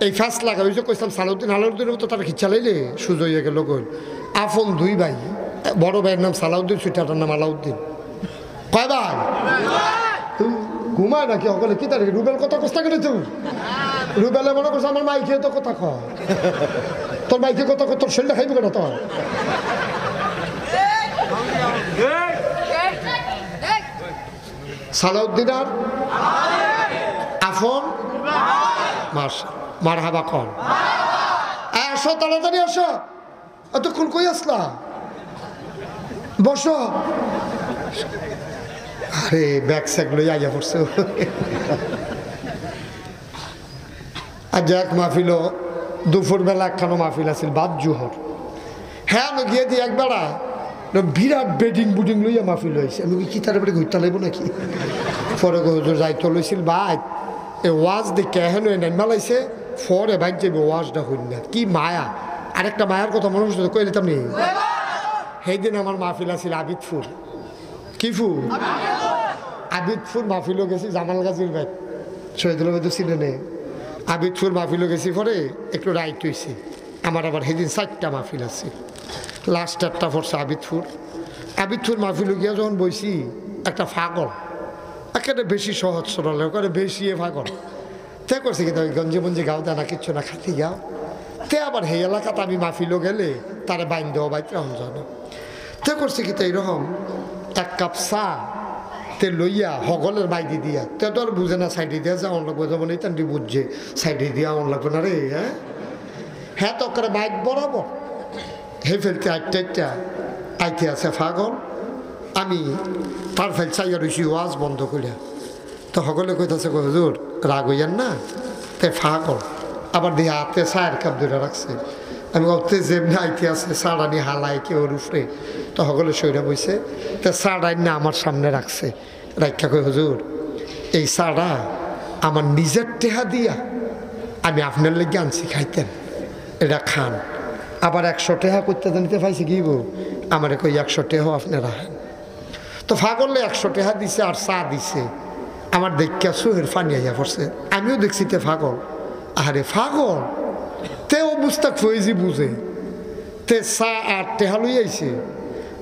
এই ফার্স্ট লাগা ওই যে কইলাম সালাউদ্দিন আলাউদ্দিনের মতো তারা খিচ্ছা লাইলে সুযোগ হয়ে গেল কইল আপন দুই ভাই বড় ভাইয়ের নাম সালাউদ্দিন ছোটটার নাম আলাউদ্দিন কয় ভাই ঘুমায় নাকি সকলে কি তার রুবেল কথা কষ্ট করে তুই রুবেলে মনে করছে আমার মাইকে তো কথা ক তোর মাইকে কথা তোর শরীরটা খাইবে কেন তোর সালাউদ্দিন আর আফন মার হাবা কন আসো তাড়াতাড়ি আসো এতক্ষণ কই আসলা বসো আরে ব্যাগ স্যাগ লই আইয়া পড়ছে আজ এক মাহফিল দুপুরবেলা একখানো মাহফিল আছিল বাদ জুহর হ্যাঁ গিয়ে দিয়ে একবেলা বিরাট বেডিং বুডিং লইয়া মাহফিল হয়েছে আমি কি তারপরে ঘুরতে লাগবো নাকি পরে হুজুর যাইতে লইছিল ভাই এ ওয়াজ দেখে হেন নেমালাইছে পরে ভাই যাবে ওয়াজটা হইল না কি মায়া আরেকটা মায়ার কথা মনে হচ্ছে কইলে তেমনি সেই দিন আমার মাহফিল আছিল আবিদপুর কি ফুল আবিদপুর মাহফিলও গেছি জামাল গাজীর ব্যাগ শহীদুল তো ছিল নে আবিদপুর মাহফিলও গেছি পরে একটু রাইট হয়েছে আমার আবার সেদিন 4টা মাহফিল আছে লাস্ট একটা পড়ছে আবিদপুর মাহফিলও গিয়া যখন বইছি একটা ফাগল একেবারে বেশি সহজ সরল ওখানে বেশি ফাগল তে করছে কিন্তু ওই গঞ্জে মঞ্জে গাও দানা কিচ্ছু না খাতে যাও তে আবার সেই এলাকাতে আমি মাহফিলও গেলে তারা বাইন দেওয়া বাইতে রহম জানো তে করছে কিন্তু এইরকম এক কাপ চা তে লইয়া সকলের বাইদি দিয়া তে তো আর বুঝে না সাইডে দিয়া যাওয়া লাগবে যেমন এই তান্ডি বুঝছে সাইডে দিয়া অন লাগবে না রে হ্যাঁ তো করে বাইক বরাবর হে ফেলতে আটটা আইতে আছে ফাগল আমি তার ফেল চাইয়া রইছি ওয়াজ বন্ধ করিয়া তো সকলে কইতাছে হুজুর রাগ হইয়ান না তে ফাগল আবার দিয়ে হাতে চায়ের কাপ ধরে রাখছে আমি অতে যেমনি আইতে আছে সাড়ানি হালাই কেউ রুফরে তো সকলে সইরা বইছে তো সাড়াই না আমার সামনে রাখছে রাখা কই হুজুর এই সাড়া আমার নিজের টেহা দিয়া আমি আপনার লেগে আনছি খাইতেন এটা খান আবার 100 টেহা করতে জানিতে পাইছি কি গো আমার কই 100 টেহাও আপনারা রাখেন তো ফাগলে 100 টেহা দিছে আর চা দিছে আমার দেখিয়া চোখের পানি আইয়া পড়ছে আমিও দেখছি তে ফাগল আরে ফাগল তে অবস্থা ফয়েজি বুঝে তে চা আর টেহা লই আইছে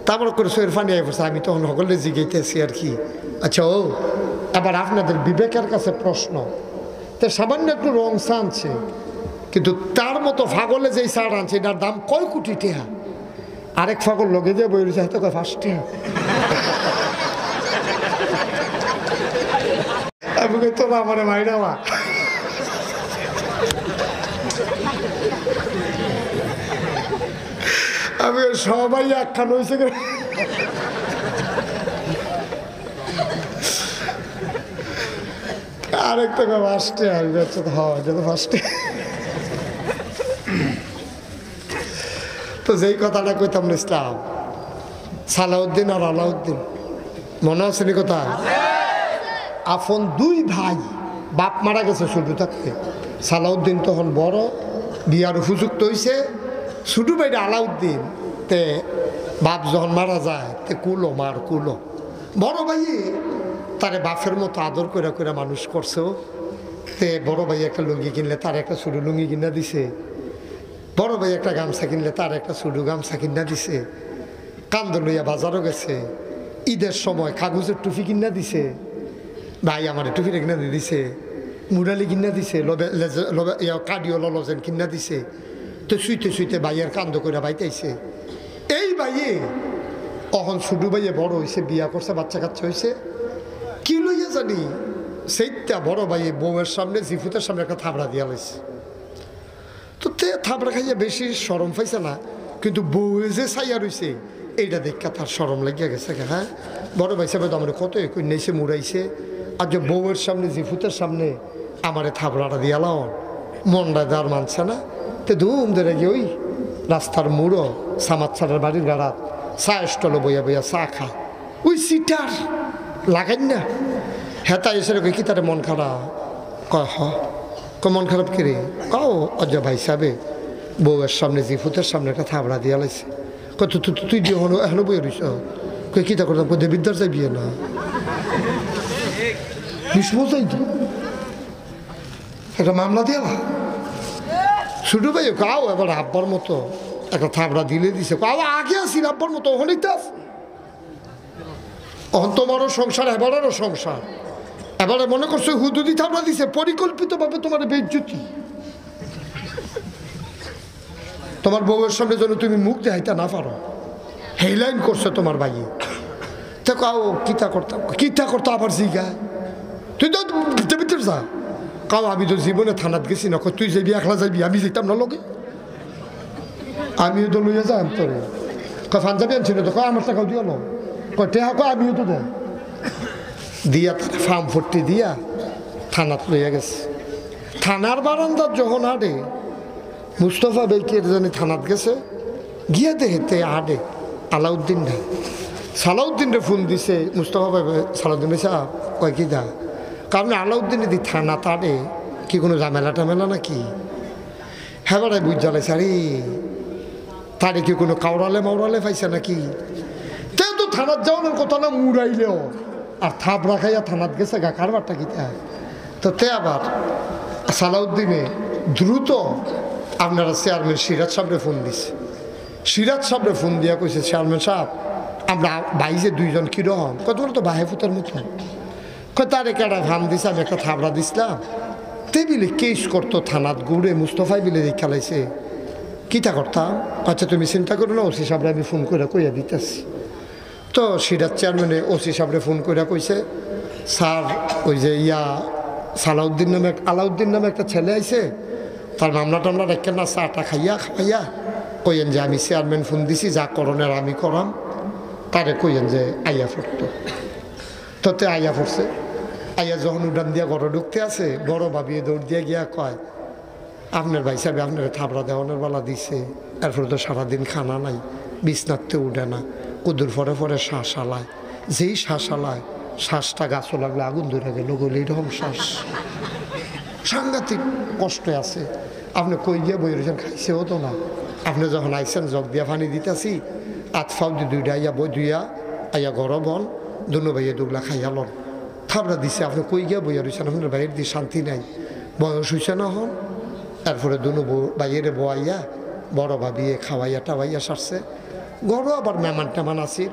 তারপর করে চোখের পানি আইয়া পড়ছে আমি তখন সকলে জিগাইতেছি আর কি আচ্ছা ও আবার আপনাদের বিবেকের কাছে প্রশ্ন তে সামান্য একটু রং চা আনছে কিন্তু তার মতো ফাগলে যেই চা আনছে এটার দাম কয় কোটি টেহা আরেক ফাগল লগে যে বই রয়েছে হয়তো কয় 5 টেহা আমি কই তোরা আমার মাইরা মা আমি সবাই একখান হয়েছে আরেকটা 5 টেহা হওয়া যেত 5 টেহা তো যেই কথাটা কইতাম ইসলাম সালাউদ্দিন আর আলাউদ্দিন মনে আছে নি কথা আপন 2 ভাই বাপ মারা গেছে শুধু থাকতে সালাউদ্দিন তখন বড় বিয়ার উপযুক্ত হয়েছে ছোটো ভাইটা আলাউদ্দিন তে বাপ যখন মারা যায় তে কুলো মার কুলো বড় ভাই তারে বাপের মতো আদর করে করে মানুষ করছে তে বড় ভাই একটা লুঙ্গি কিনলে তার একটা ছোটো লুঙ্গি কিনা দিছে বড় ভাই একটা গামছা কিনলে তার একটা ছোটো গামছা কিনা দিছে কান্দ লইয়া বাজারও গেছে ঈদের সময় কাগজের টুপি কিনা দিছে ভাই আমার টুপিটা কিনা দিয়ে দিছে মুরালি কিনা দিছে কাডিও লজেন কিনা দিছে তো শুইতে শুইতে ভাইয়ের কান্দ করে বাইতেছে এই ভাইয়ে অহন ছোটো ভাইয়ে বড় হয়েছে বিয়া করছে বাচ্চা কাচ্চা হয়েছে কি লইয়া জানি সেইটা বড় ভাইয়ে বউয়ের সামনে জিফুতের সামনে একটা থাবড়া দিয়া লাইছে তো তে থাবড়া খাইয়া বেশি শরম পাইছে না কিন্তু বউয়ে যে ছাইয়া রয়েছে এইটা দেখা তার শরম লাগিয়া গেছে হ্যাঁ বড় ভাই সাহেব তো আমার কত একই নেছে মুড়াইছে আর যে বউয়ের সামনে জিফুতের সামনে আমারে থাবড়াটা দিয়ালাও মনটা দেওয়ার মানছে না তে ধুম ধরে গিয়ে ওই রাস্তার মুড়ো সামাদ ছাড়ার বাড়ির গাড়াত চা স্টলে বইয়া বইয়া চা খায় ওই সিটার লাগাই না হেতা এসে কই কি তার মন খারাপ কয় মন খারাপ কিরে কাও অজয় ভাই সাহেবে বউয়ের সামনে জিফুতের সামনে একটা থাবড়া দিয়া লাইছে কত তুই দিয়ে এখনো বইয়ে রইস কই কী তা করতাম কই দেবিদ্দার যাই বিয়ে না বিষ্ণু যাই একটা মামলা দিয়া ছোট ভাই কাও এবার আব্বার মতো একটা থাবড়া দিলে দিছে কাও আগে আসি আব্বার মতো ওখানেই তো অহন তোমারও সংসার এবারেরও সংসার এবারে মনে করছো হুদুদি থাবড়া দিছে পরিকল্পিতভাবে তোমার বেজ্জুতি তোমার বউয়ের সামনে যেন তুমি মুখ দেখাইতে না পারো হেলাইন করছে তোমার ভাইয়ে তো কাও কিতা করতাম আবার জিগা তুই তো ভিতর যা কাও আমি তো জীবনে থানাত গেছি না তুই যাবি একলা যাবি আমি যেতাম না লগে আমিও তো লইয়া যাই তোরে পাঞ্জাবি আনছিল তো আমার টাকাও দিয়ে লো টেহা কয় আমিও তো দেয় দিয়া তার ফার্ম ভর্তি দিয়া থানাত লইয়া গেছে থানার বারান্দার যখন আডে মুস্তফা বেকের জানি থানাত গেছে গিয়া দেখতে আডে আলাউদ্দিন না সালাউদ্দিনরে ফোন দিছে মুস্তফা ভাই সালাউদ্দিন ভাই সাহেব কয় কি দা কারণ আলাউদ্দিন দি থানা তাড়ে কি কোনো ঝামেলা টামেলা নাকি হ্যাঁ বাড়াই বুঝ জ্বালাইছে আরে তারে কি কোনো কাউরালে মাউরালে পাইছে নাকি তেও তো থানাত যাওয়ার কথা না মুড়াইলেও আর থাপ রাখাইয়া থানাত গেছে গা কারবারটা কি তো তে আবার সালাউদ্দিনে দ্রুত আপনারা চেয়ারম্যান সিরাজ সাহেবরে ফোন দিছে সিরাজ সাহেবরে ফোন দিয়া কইছে চেয়ারম্যান সাহেব আমরা বাইজে দুইজন কীরকম কত তো বাহে ফুটার মতো তারে কেডা ভাম দিছে আমি একটা থাবড়া দিছিলাম টেবিলে কেস করতো থানাত গুড়ে মুস্তফাই বিলে খেলাইছে কিতা করতাম আচ্ছা তুমি চিন্তা করো না ওসি সাহেবরে আমি ফোন করে কইয়া দিতেছি তো সিরাজ চেয়ারম্যানে ওসি সাহেবরে ফোন করে কইছে স্যার ওই যে আলাউদ্দিন নামে একটা ছেলে আইছে তার মামলা টামলা রেখে না চাটা খাইয়া কইয়েন যে আমি চেয়ারম্যান ফোন দিছি যা করণের আমি করাম তারে কইয়েন যে আইয়া পড়তো তোতে আইয়া পড়ছে আইয়া যখন উডান দিয়া ঘরে ঢুকতে আছে বড় ভাবিয়ে দৌড় দিয়ে গিয়া কয় আপনার ভাই সাহেব আপনার থাবড়া দেওয়ানোর বেলা দিছে এরপরে তো সারাদিন খানা নাই বিছনাতে উঠে না কুদুর পরে শ্বাস আলায় যেই শ্বাস আলায় শ্বাসটা গাছও লাগলে আগুন ধরে গেল গলে এরকম শ্বাস সাংঘাতিক কষ্ট আছে আপনি কই গিয়ে বই রয়েছেন খাইছেও তো না আপনি যখন আইসেন জগ দিয়া পানি দিতেছি আতফাও দি দুইটা আইয়া বই দুইয়া আইয়া গরম হন দুনো ভাইয়ে দুগলা খাইয়া লন থাবড়া দিছে আপনি কই গিয়া বইয়া রয়েছেন আপনার ভাইয়ের দিয়ে শান্তি নাই বয়স হইছে না হন তারপরে দুনো ভাইয়েরে বয়াইয়া বড় ভাবিয়ে খাওয়াইয়া টাওয়াইয়া সারছে গরু আবার মেমান টেমান আসি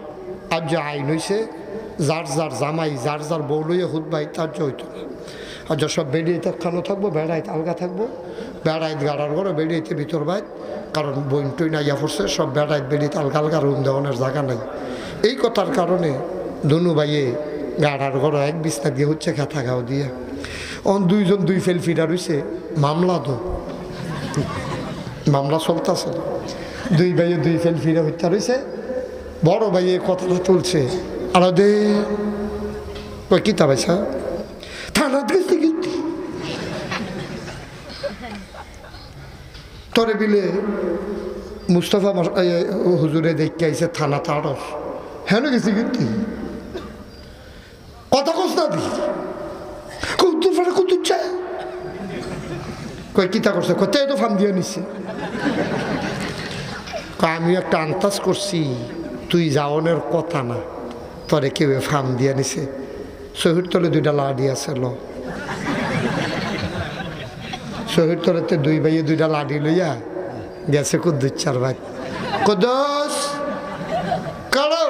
আর যে আইন হইছে যার জামাই যার বউ লইয়া হুদ ভাই তার যে হইতো না আর যা সব বেড়িয়েতে খানো থাকবো বেড়াইতে আলগা থাকবো বেড়াইত গাড়ার ঘরে বেড়িয়েতে ভিতর বাইত কারণ বইন টইন আইয়া পড়ছে সব বেড়াইত বেড়িতে আলগা রুম দেওয়ানোর জায়গা নাই এই কথার কারণে দুনু ভাইয়ে গাড়ার ঘরে এক বিছনা দিয়ে হচ্ছে খেথা খাও দিয়ে দুইজন দুই ফেল ফিরা রয়েছে মামলা তো মামলা চলতেছে দুই ভাইয়ে দুই ফেল ফিরা হত্যা রয়েছে বড় ভাইয়ে কথাটা তুলছে আর দে কিতা পাইছা থানাত গেছি কিন্তু তরে বিলে মুস্তফা হুজুরে দেখতে আইছে থানা তাড়স হ্যাঁ গেছি কিন্তু কথা কস না দি কৌতুর ফাটা কৌতুর চায় কয় কিতা করছে কোথায় তো ফান দিয়ে নিচ্ছে আমি একটা আন্দাজ করছি তুই যাওনের কথা না তরে কেউ ফার্ম দিয়ে নিছে শহীদ তলে দুইটা লাডি আছে শহীদ তলেতে দুই ভাইয়ে দুইটা লাডি লইয়া গেছে কুদ্দুস চার ভাই কুদ্দুস কারো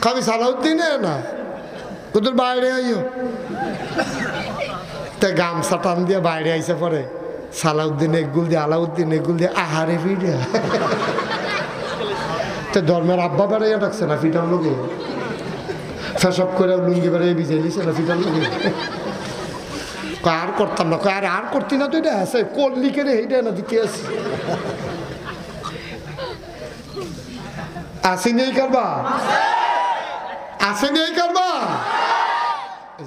খাবি সালাউদ্দিনে না কুদ্দুর বাইরে আইও তা গামছা টান দিয়ে বাইরে আইসে পরে সালাউদ্দিন এগুল দিয়ে আলাউদ্দিন এগুল দিয়ে আহারে ফিরে তো ধর্মের আব্বা বেড়াইয়া ডাকছে না ফিটার লোকে ফেসব করে লুঙ্গি বেড়াই ভিজাই দিছে না ফিটার লোকে আর করতাম না আর করতি না তো এটা আছে করলি কে রে এইটা না দিতে আসি আসেনি এই কারবা আসেনি এই কারবা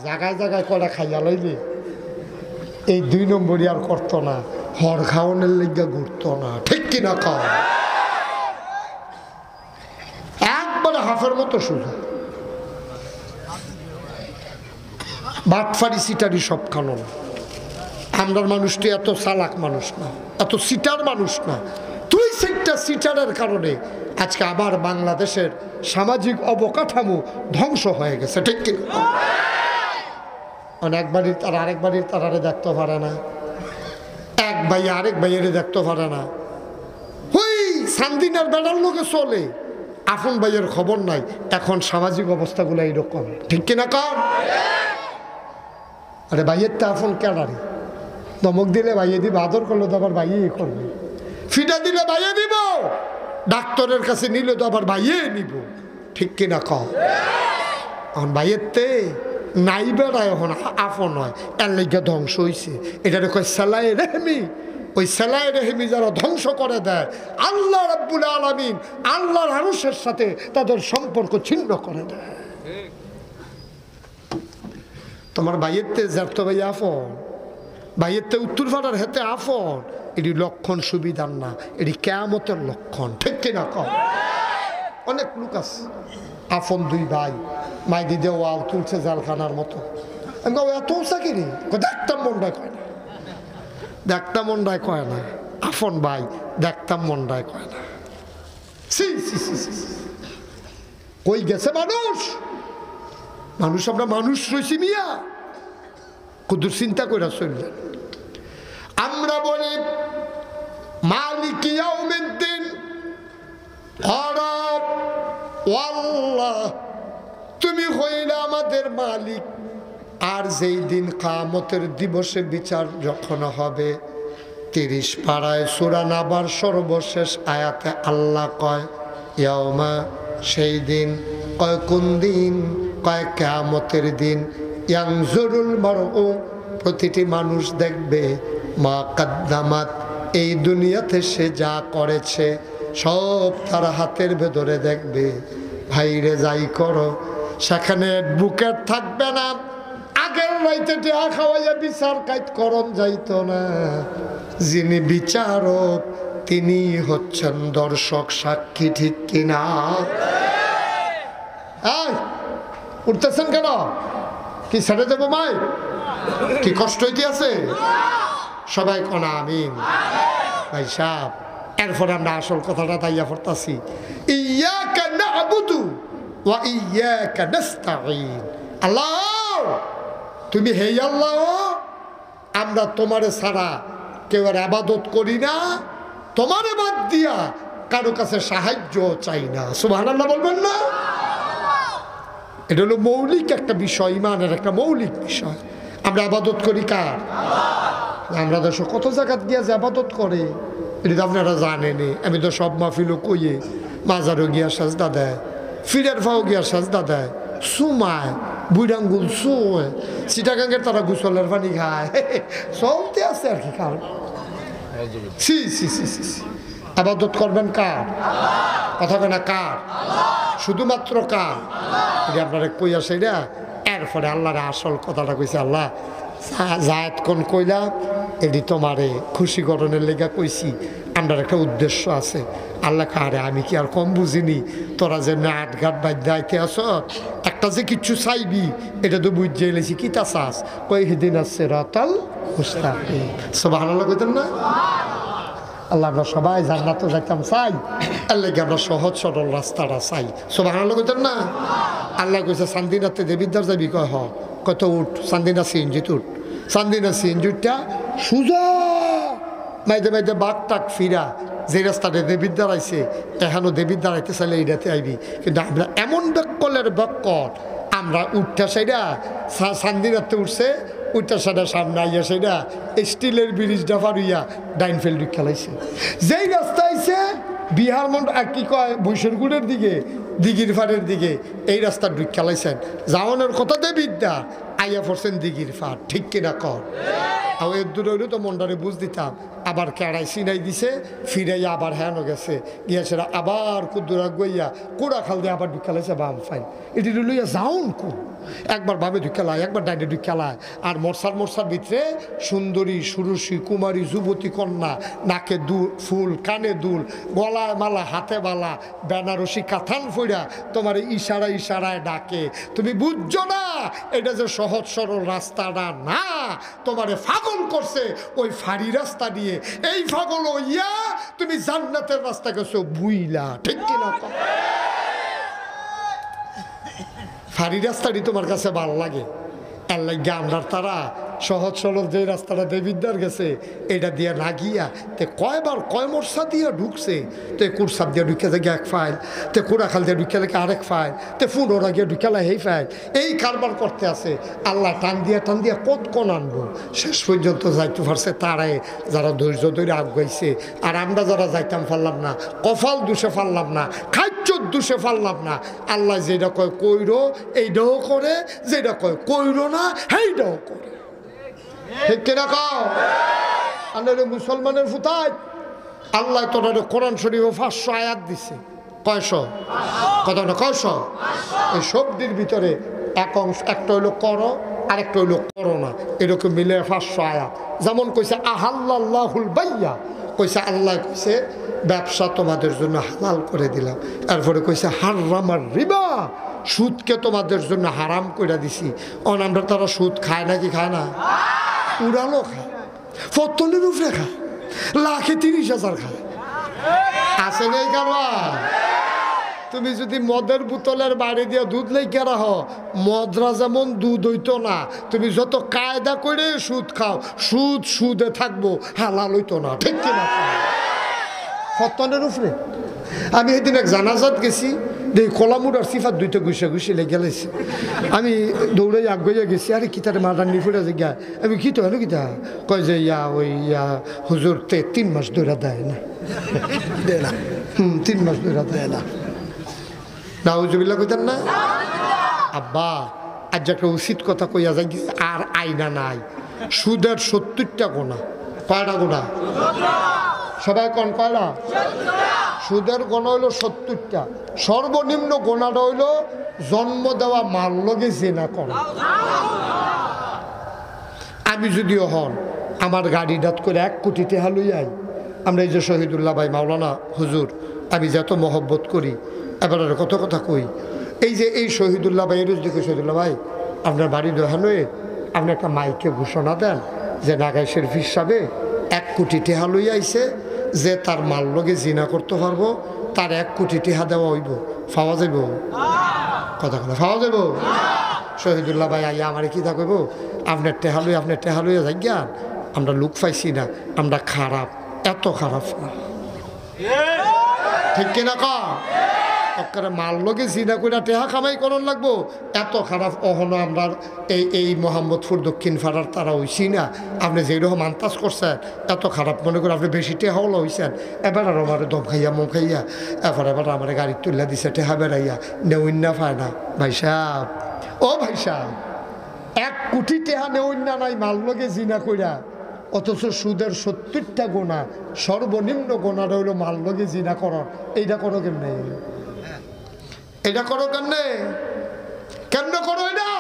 জায়গায় জায়গায় কটা খাইয়া লইলে এই দুই নম্বরই আর করতো না হর খাওয়ানোর লেগে ঘুরতো না ঠিক কিনা খাওয়া একবারে হাফের মতো সোজা বাটফারি সিটারি সব খানো না আমরার মানুষটি এত চালাক মানুষ না এত সিটার মানুষ না তুই সিটারের কারণে আজকে আবার বাংলাদেশের সামাজিক অবকাঠামো ধ্বংস হয়ে গেছে ঠিক কিনা অনেক বাড়ির তারা আরেক বাড়ির তারারে দেখতে পারে না এক ভাই আরেক ভাইয়ের দেখতে পারে না, ওই সান্দিনার বেড়ার লোকে চলে, আপন ভাইয়ের খবর নাই। এখন সামাজিক অবস্থাগুলো এইরকম, ঠিক কিনা কর? আরে ভাইয়ের তো আপন কেনারি, ধমক দিলে ভাইয়ে দিব, আদর করলে তো আবার ভাইয়ে করবে, ফিটা দিলে ভাইয়ে দিব, ডাক্তারের কাছে নিলে তো আবার ভাইয়ে নিব, ঠিক কিনা কর? এখন ভাইয়ের তে নাই বেড়ায়, এখন আপন হয়, এর লেগে ধ্বংস হয়েছে। এটার কয় সেলাই রেহমি। ওই সেলাই রেহমি যারা ধ্বংস করে দেয়, আল্লাহ রাব্বুল আলামিন আল্লাহর মানুষের সাথে তাদের সম্পর্ক ছিন্ন করে দেয়। তোমার ভাইয়ের তে জ্যাঠ ভাই আফন, ভাইয়ের তে উত্তর পাড়ার হাতে আফন, এটি লক্ষণ সুবিধার না, এটি কিয়ামতের লক্ষণ, ঠিক কিনা কর? অনেক লোক আছে আপন দুই ভাই মাইদি দেওয়াল তুলছে জালখানার মতো, আমি এত চাকরি দেখতাম মন্ডায় কয় না, দেখতাম মন্ডায় কয় না, আপন ভাই দেখতাম মন্ডায় কয় না। কই গেছে মানুষ? মানুষ আমরা মানুষ রয়েছি মিয়া, কুদুর চিন্তা করে চললেন। আমরা বলি মালিক ইয়াউমিদ্দিন, আল্লাহ তুমি হইলে আমাদের মালিক। আর যেই দিন কিয়ামতের দিবসে বিচার যখন হবে, 30 পারায় সূরা নাবার সর্বশেষ আয়াতে আল্লাহ কয় ইয়াউমা, সেই দিন। কয় কোন দিন? কয় কিয়ামতের দিন। ইয়ানজুরুল মারউ, প্রতিটি মানুষ দেখবে, মা কাদ্দামাত, এই দুনিয়াতে সে যা করেছে সব তার হাতের ভেতরে দেখবে। ভাইরে যাই করো, সেখানে বুকের থাকবে না, আগের রাইতে টিয়া খাওয়াইয়া বিচার কাজ করন যাইতো না। যিনি বিচারক তিনি হচ্ছেন দর্শক সাক্ষী, ঠিক কিনা? উঠতেছেন কেন? কি ছেড়ে দেবো মাই? কি কষ্ট হইতে আছে? সবাই কোন আমিন। ভাই সাহেব, এরপর আমরা আসল কথাটা তাইয়া পড়তাছি, ইয়াকা না'বুদু ওয়া ইয়াকা নাস্তাঈন। আল্লাহ তুমি হে আল্লাহ, আমরা তোমারে ছাড়া কেউ আর ইবাদত করি না, তোমারে বাদ দিয়া কারো কাছে সাহায্য চাই না। সুবহানাল্লাহ বলবেন না? এটা হলো মৌলিক একটা বিষয়, ইমানের একটা মৌলিক বিষয়। আমরা ইবাদত করি কার? আমরা দেশ কত জায়গাত গিয়া যে ইবাদত করে, এটা তো আপনারা জানেনি। আমি তো সব মাহফিলও কইয়ে, মাজারও গিয়া সাজদা দেয়, ফিরের ফাও গিয়া সাজদা দেয়, সুমায় বুড়াঙ্গুল সুয়, চিটাগাঙ্গের তারা গুসলের পানি খায়, চলতে আছে আর কি। কারণ ইবাদত করবেন কার? কথা কেনা কার? শুধুমাত্র কার? এটা আপনারা কইয়া সেইটা। এরপরে আল্লাহর আসল কথাটা কইছে, আল্লাহ জায়েদ কোন কইলা, এটি তোমারে খুশি করণের লেগা কইছি, আমার একটা উদ্দেশ্য আছে। আল্লাহ কারে আমি কি আর কম বুঝিনি? তোরা যে আটঘাট বাদ্যাইতে আস, একটা যে কিচ্ছু চাইবি এটা তো বুঝে এলেছি, কি তা চাস? কই হিদিন আছে রাতাল মুস্তাকিম। সুবহানাল্লাহ কইতেন না? আল্লাহ আমরা সবাই জান্নাতে যাইতাম চাই, এর লাগে আমরা সহজ সরল রাস্তাটা চাই। সুবহানাল্লাহ কইতেন না? আল্লাহ কইছে চান্দিনাতে দেবিদ্দার যাবি, কয় হ, কত উঠ চান্দিনা সিএনজিত উঠ। চান্দিনা সিএনজিটা সুজা মাইদে মাইদে বাঘ টাক ফিরা, যে রাস্তাটা দেবীর দাঁড়াইছে, এখানো দেবীর দাঁড়াইতে চাইলে এইটাতে আইবি। কিন্তু আমরা এমন বেকলের বেকল, আমরা উঠটা সেইটা চান্দিনাতে উঠছে, উঠটা সেটা সামনে আইয়া সেইটা স্টিলের ব্রিজটা পারিয়া ডাইনফিল্ড খেলাইছে। যেই রাস্তা আইছে বিহার মন্ড কি কয় বৈশরগুড়ের দিকে, দিঘির ফাড়ের দিকে, এই রাস্তা ঢুক খেলাইছেন। যাওয়ানোর কথা দেবিদ্যা, আইয়া পড়ছেন দিঘির ফাড়, ঠিক কিনা কর? আর এর দূরে হইলে তো মনটারে বুঝ দিতাম, আবার কেড়াই সিনাই দিছে, ফিরাইয়া আবার হ্যানো গেছে, গিয়েছে আবার কুদ্দুরা গইয়া কোড়া খাল দিয়ে আবার ঢুকালাইছে বাম ফাইন। এটি লইয়া যাউন কু, একবার ভাবে ঢুকালায়, একবার ডাইনে ঢুকালায়। আর মরসার ভিতরে সুন্দরী সুরসী কুমারী যুবতী কন্যা, নাকে দুল ফুল, কানে দুল, গলায় মালা, হাতে বালা, বেনারসি কাথান ফইরা তোমার ইশারায় ডাকে। তুমি বুঝছো না এটা যে সহজ সরল রাস্তাটা না, তোমারে পাগল করছে ওই ফাড়ি রাস্তা দিয়ে। এই পাগল হইয়া তুমি জান্নাতের রাস্তা গেছো বুইলা, ঠিক কিনা? ফাড়ি রাস্তাটি তোমার কাছে ভালো লাগে, এর লাগে আমরা তারা সহজ সরল যে রাস্তাটা দেবিদ্যার গেছে এটা দিয়ে না গিয়া তে কয়বার কয় মোর্চা দিয়ে ঢুকছে, তে কুরসাপ দিয়ে ঢুকে যায় এক ফাইল, তে কুড়াখাল দিয়ে ঢুকে লাগে আরেক ফাইল, তে ফুটোরা গিয়ে ঢুকেলা এই ফাইল, এই কারবার করতে আছে। আল্লাহ টান দিয়া কত কোন আনবো, শেষ পর্যন্ত যাইতে পারছে তারাই যারা ধৈর্য ধরে আগাইছে। আর আমরা যারা যাইতাম পারলাম না, কপাল দুষে পারলাম না, খাদ্য দুষে পারলাম না। আল্লাহ যেটা কয় কইরো এইটাও করে, যেটা কয় কইরো না সেইটাও করে। ঠিক কিনা কও? আমাদের মুসলমানের ফুতায় আল্লাহ তোরা কোরআন শরীফ 500 আয়াত দিছে। কয়শো? কথা না কয়শো? এই শব্দের ভিতরে এক অংশ, একটা হইলো করো, আরেকটা হইলো করো না, এরকম মিলে 500 আয়াত। যেমন কইছে আহাল্লাহুল বাইয়া, কইছে আল্লাহ কইছে ব্যবসা তোমাদের জন্য হালাল করে দিলাম। তারপরে কইছে হারামার রিবা, সুদকে তোমাদের জন্য হারাম করে দিছি। অনামরা তারা সুদ খায় নাকি খায় না? উড়ালো খায়, ফতলের উপরে খায়, লাখে 30,000 খায়। আছে নেই কারবার? তুমি যদি মদের বোতলের বাইরে দিয়ে দুধ লেগে রাখো, মদরা যেমন দুধ হইতো না, তুমি যত কায়দা করে সুদ খাও, সুদ সুদে থাকবো, হালাল হইতো না। ঠিক কিনা? ফতনের উপরে। আমি এদিন এক জানাজাত গেছি, দেখি কলামুর আর সিফাত দুইটা ঘুষে লেগে গেছে। আমি দৌড়ে আগে গেছি, আরে কিতারে মারান নিফুরে যে গা, আমি কি তো হলো কিতা কয় যে হুজুর 3 মাস ধরে দেয় না, 3 মাস ধরে দেয় না। নাউজুবিল্লাহ কইতেন না? আব্বা আজ একটা উচিত কথা কইয়া যাই, আর আইনা নাই। সুদের 70টা গোনা। কয়টা গোনা? সবাই কোন কয়টা? সুদের গোনা হইল 70টা। সর্বনিম্ন গোনাটা হইল জন্ম দেওয়া মাল লগে জেনা করা। আমি যদিও হন আমার গাড়ি ডাত করে 1 কোটি টাকা লইয়াই, আমরা এই যে শহীদুল্লাহ ভাই মাওলানা হুজুর আমি যত মহব্বত করি, এবার কত কথা কই। এই যে এই শহীদুল্লাহ ভাই, রোজ দেখে শহীদুল্লাহ ভাই আপনার বাড়ি দোহানোয় আপনি একটা মাইকে ঘোষণা দেন যে নাগাই শরীফ হিসাবে 1 কোটি টাকা লই আইছে, যে তার মাল লগে জিনা করতে পারবো তার 1 কোটি টাকা দেওয়া হইব। পাওয়া যাইব? কথা কথা পাওয়া যাইব? শহীদুল্লাহ ভাই আইয়া আমার কি তা কইব, আপনার টেহা লইয়া যাই জ্ঞান, আমরা লুক পাইছি না, আমরা খারাপ, এত খারাপ না। ঠিক কিনা ক? মাল লগে জিনা কইরা টেহা কামাই করন লাগবো, এত খারাপ অহনো আমরা এই মোহাম্মদপুর দক্ষিণ পাড়ার তারা হইছি না। আপনি যেরকম আন্তাজ করছেন এত খারাপ মনে করে আপনি বেশি টেহাওলা হইছেন। এবার আর আমার দম খাইয়া মন খাইয়া এবার আমার গাড়ি তুলে দিছে টেহা বেড়াইয়া নেউন্না পায় না। ভাই সাহেব, ও ভাই সাহেব, 1 কোটি টেহা নেউন্না নাই মাল লগে জিনা কইরা, অথচ সুদের 70টা গোনা। সর্বনিম্ন গোনাটা হইল মাল লগে জিনা করার। এইটা করো কেমনে? এটা করো কেমনে? কেমনে করো এটা?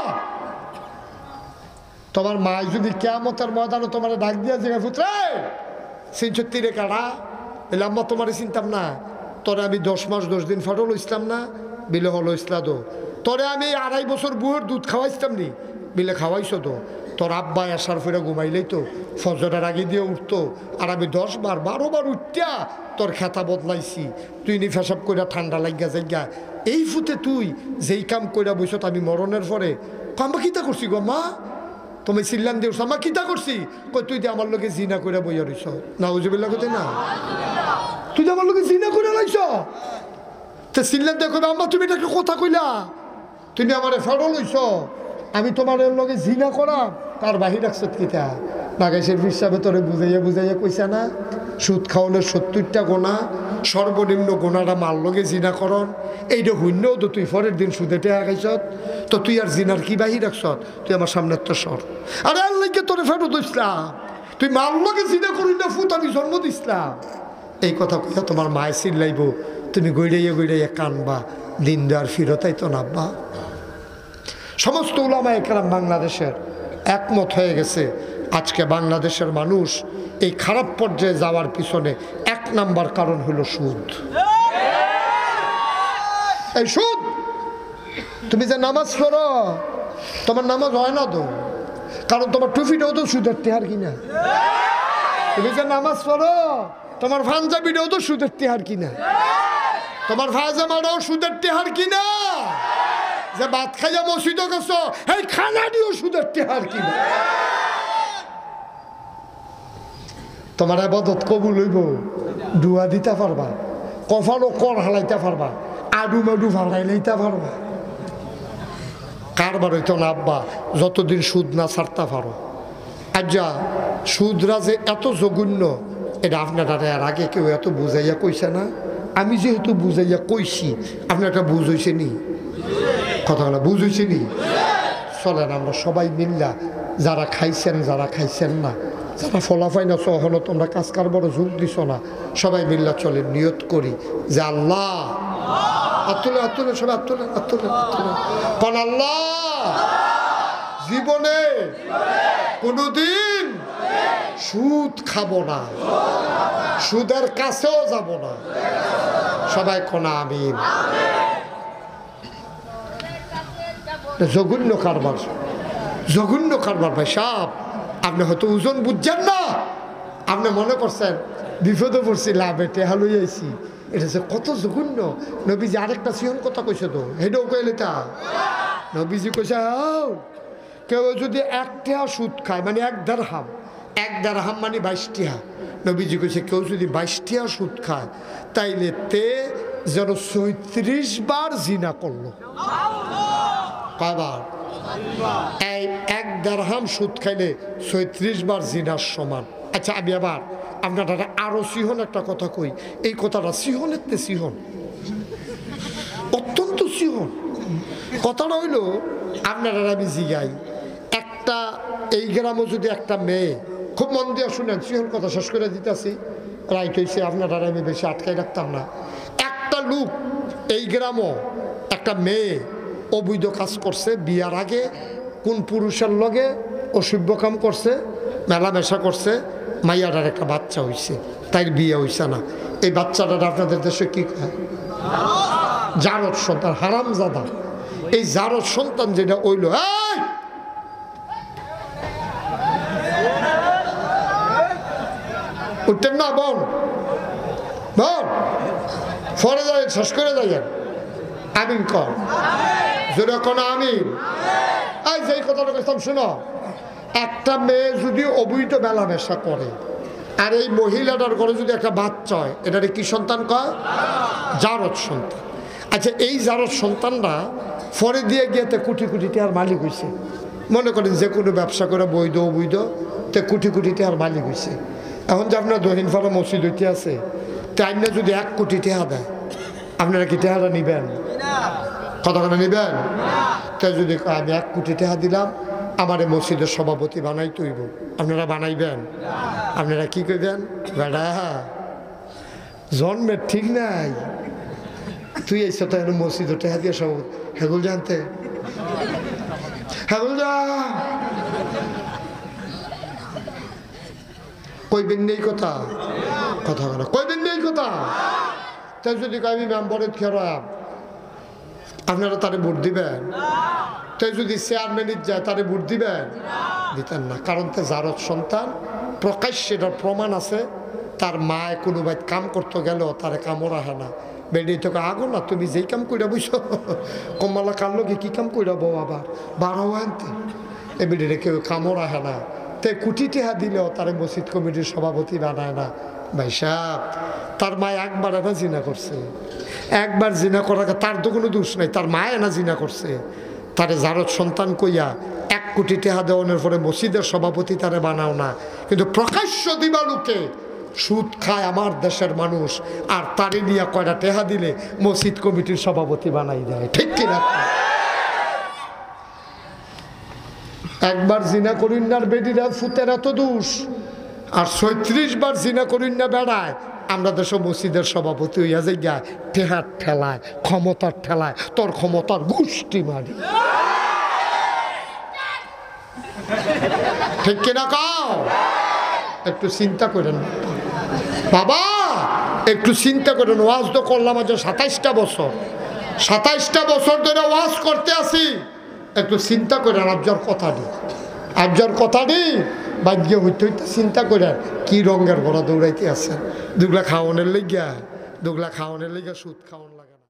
তোমার মা যদি কিয়ামতের ময়দানে তোমার ডাক দিয়া যে পুত্রে 63 রে কাটা, এলে আম্মা তোমার চিন্তাম না, তোরে আমি 10 মাস 10 দিন ফাটল ইসলাম না, বিলে হলো ইসলাম তো, তোরে আমি 2.5 বছর বুয়ের দুধ খাওয়াইছিলাম নি, বিলে খাওয়াইছো তো। তোর আব্বা আসার ফিরে ঘুমাইলেই তো ফজরের আগে দিয়ে উঠতো, আর আমি 10 বার 12 বার উঠতিয়া তোর খেতা বদলাইছি। তুই নি ফেসাব কইরা ঠান্ডা লাগিয়া যাইগা, এই ফুতে তুই যেই কাম কইরা বইছ আমি মরণের পরে আম্মা কিতা করছি গো মা, তুমি চিল্লান দিওছ আম্মা কিতা করছি, কই তুই যে আমার লোকে জিনা কইরা বইয়া রইছ। নাউজুবিল্লাহ কইতে না, তুই যে আমার লোকে জিনা কইরা লাইছ, তো চিল্লান দিয়ে কইবা আম্মা তুমি এটা একটা কথা কইলা, তুমি আমারে ফেরো লইছ, আমি তোমার লগে জিনা করা তার বাহির রাখছ কিতা? নাগাইশের হিসাবে তোরে বুঝাইয়া কইছা না, সুদ খাওয়ানোর 70টা গোনা, সর্বনিম্ন গোনাটা মাল লগে জিনা করন। এইটা শূন্যও তো তুই পরের দিন সুদে টেহা খাইছ, তো তুই আর জিনার কি বাহির রাখছ? তুই আমার সামনে তো সর। আরে আল্লাহকে তোরে ফেরত দিসলাম, তুই মাল লগে জিনা করি না ফুত আমি জন্ম দিসলাম। এই কথা কইয়া তোমার মায় চিল্লাইব, তুমি গইড়াইয়া কানবা, দিন দেওয়ার ফিরতাই তো নাব্বা। সমস্ত উলামা একরাম বাংলাদেশের একমত হয়ে গেছে, আজকে বাংলাদেশের মানুষ এই খারাপ পর্যায়ে যাওয়ার পিছনে 1 নাম্বার কারণ হলো সুদ। এই সুদ, তুমি যে নামাজ পড়ো তোমার নামাজ হয় না তো, কারণ তোমার টুপিটাও তো সুদের টেহার কিনা। তুমি যে নামাজ পড়ো তোমার পাঞ্জাবিটাও তো সুদের টেহার কিনা, তোমার পায়জামাটাও সুদের টেহার কিনা, যে ভাত খাইয়া মসজিদে গেছো এই খানাটিও সুদের টেহার কিনা। তোমার আবাদত কবুল হইব ডুয়া দিতে পারবা, কফানো কর হালাইতে পারবা, আডু মাডু ফালাইলাইতে পারবা। কারবার হইতো না আব্বা যতদিন সুদ না ছাড়তে পারো। আজ্জা সুদরা যে এত জঘন্য এটা আপনারা আর আগে কেউ এত বুঝাইয়া কইছে না। আমি যেহেতু বুঝাইয়া কইছি আপনার একটা বুঝ হয়েছে নি, কথাগুলো বুঝ হয়েছে নি। চলেন আমরা সবাই মিল্লা, যারা খাইছেন যারা খাইছেন না, যারা ফলাফাই না সহনো তোমরা কাজ কারবারও যোগ দিছ না, সবাই মিল্লা চলেন নিয়ত করি যে আল্লাহ আত্তুলে আত্তুলে সবাই আত্তুলে আত্তুলে আত্তুলে কোন আল্লাহ জীবনে কোনোদিন সুদ খাবো না, সুদের কাছেও যাব না। সবাই কোন আমিন। জঘন্য কারবার, জঘন্য কারবার ভাই সাহেব। আপনি হয়তো ওজন বুঝছেন না, আপনি মনে করছেন বিপদে পড়ছি লাভে টেহা লই আইছি। এটা যে কত জঘন্য। নবীজি আরেকটা সিহন কথা কইছে তো, হেডেও কইলে তা নবীজি কইছে কেউ যদি 1 টাকা সুদ খায় মানে 1 দিরহাম, 1 দিরহাম মানে 22 টাকা। নবীজি কইছে কেউ যদি 22 টাকা সুদ খায় তাইলে তে যেন 34 বার জিনা করলো। কয়বার? এই 1 দিরহাম সুদ খাইলে 34 বার জিনার সমান। আচ্ছা আমি আবার আপনারা আরো সিহন একটা কথা কই, এই কথাটা সিহনের তে সিহন, অত্যন্ত সিহন। কথাটা হইল আপনারা আমি জিগাই, একটা এই গ্রামে যদি একটা মেয়ে, খুব মন দিয়ে শুনেন, সিহন কথা শেষ করে দিতেছি, রাইট হয়েছে, আপনারা আমি বেশি আটকাই রাখতাম না। একটা লোক এই গ্রামও একটা মেয়ে অবৈধ কাজ করছে, বিয়ার আগে কোন পুরুষের লগে অসভ্য কাম করছে, মেলামেশা করছে, মাইয়াটার একটা বাচ্চা হইছে, তাই বিয়ে হইছে না। এই বাচ্চাটার আপনাদের দেশে কি কয়? জারদ সন্তান, হারামজাদা। এই জারদ সন্তান যেটা হইল, উঠতেন না বোন, বোন ফরে যায় শেষ করে যাইয়েন। আমিন কর জোরে কোন আমিন। এই যে কথাটা কইতাম শুনো, একটা মেয়ে যদি অবৈধ মেলামেশা করে আর এই মহিলাটার ঘরে যদি একটা বাচ্চা হয়, এটারে কি সন্তান কয়? জারদ সন্তান। আচ্ছা এই জারদ সন্তানরা ফরে দিয়ে গিয়েতে কোটি কোটি টাকার মালিক হয়েছে। মনে করেন যে কোনো ব্যবসা করে বৈধ অবৈধ তে কোটি কোটি টাকার মালিক হয়েছে। এখন যে আপনার দহিনপাড়া মসজিদ হইতে আছে, তাই না যদি 1 কোটি টাকা দেয়, আপনারা কি টাকাটা নিবেন? কতখানা নিবেন? তাই যদি আমি 1 কোটি টাকা দিলাম, আমার এই মসজিদের সভাপতি বানাই তৈব, আপনারা বানাইবেন? আপনারা কি করবেন? বেড়া জন্মের ঠিক নাই, তুই এই তো এখন মসজিদের টাকা দিয়ে সভাপতি, হেগুল জানতে হেগুল যা কইবেন নেই কথা, কথা বলা কইবেন নেই কথা। তাই যদি আমি মেম্বরের খেরাম, আপনারা তারে ভোট দিবেন? তাই যদি চেয়ারম্যানের যায় তারে ভোট দিবেন? দিতেন না, কারণ তো জারদ সন্তান, প্রকাশ্যে এটার প্রমাণ আছে। তার মায় কোনো ভাই কাম করতে গেলেও তারে কামড় রাখে না, বেড়ে তোকে আগো না, তুমি যেই কাম কইরা বুঝছো কমলা কার লোকে কি কাম কইরা বউ আবার বারো আনতে, এ বেড়ে কেউ কামড় রাখে না। তাই কোটি টাকা দিলেও তারে মসজিদ কমিটির সভাপতি বানায় না। ভাই সাহেব তার মায় একবার এনা জিনা করছে, একবার জিনা করার তার তো কোনো দোষ নাই, তার মায় এনা জিনা করছে। তারে জারদ সন্তান কইয়া 1 কোটি টাকা দেওয়ানোর পরে মসজিদের সভাপতি তারে বানাও না, কিন্তু প্রকাশ্য দিবালুকে সুদ খায় আমার দেশের মানুষ, আর তারে নিয়ে কয়টা টাকা দিলে মসজিদ কমিটির সভাপতি বানাই দেয়। ঠিক কিনা? একবার জিনা করিন না বেডিরা ফুতের এত দোষ, আর 36 বার জিনা করিন না বেড়ায় আমরা দেশ মসজিদের সভাপতি হইয়া যাই গা, টেহার ঠেলায় ক্ষমতার ঠেলায় তোর ক্ষমতার গোষ্ঠী মারি। ঠিক কিনা কাও? একটু চিন্তা করেন বাবা, একটু চিন্তা করেন। ওয়াজ তো করলাম আজ 27টা বছর, 27টা বছর ধরে ওয়াজ করতে আসি। একটু চিন্তা করেন আবজার কথাটি, আবজার কথাটি বাদ্য হইতে হইতে চিন্তা করেন কি রঙের ঘোড়া দৌড়াইতে আছেন। দুগলা খাওয়ানোর লেগিয়া, দুগলা খাওয়ানোর লেগিয়া সুদ খাওয়ান।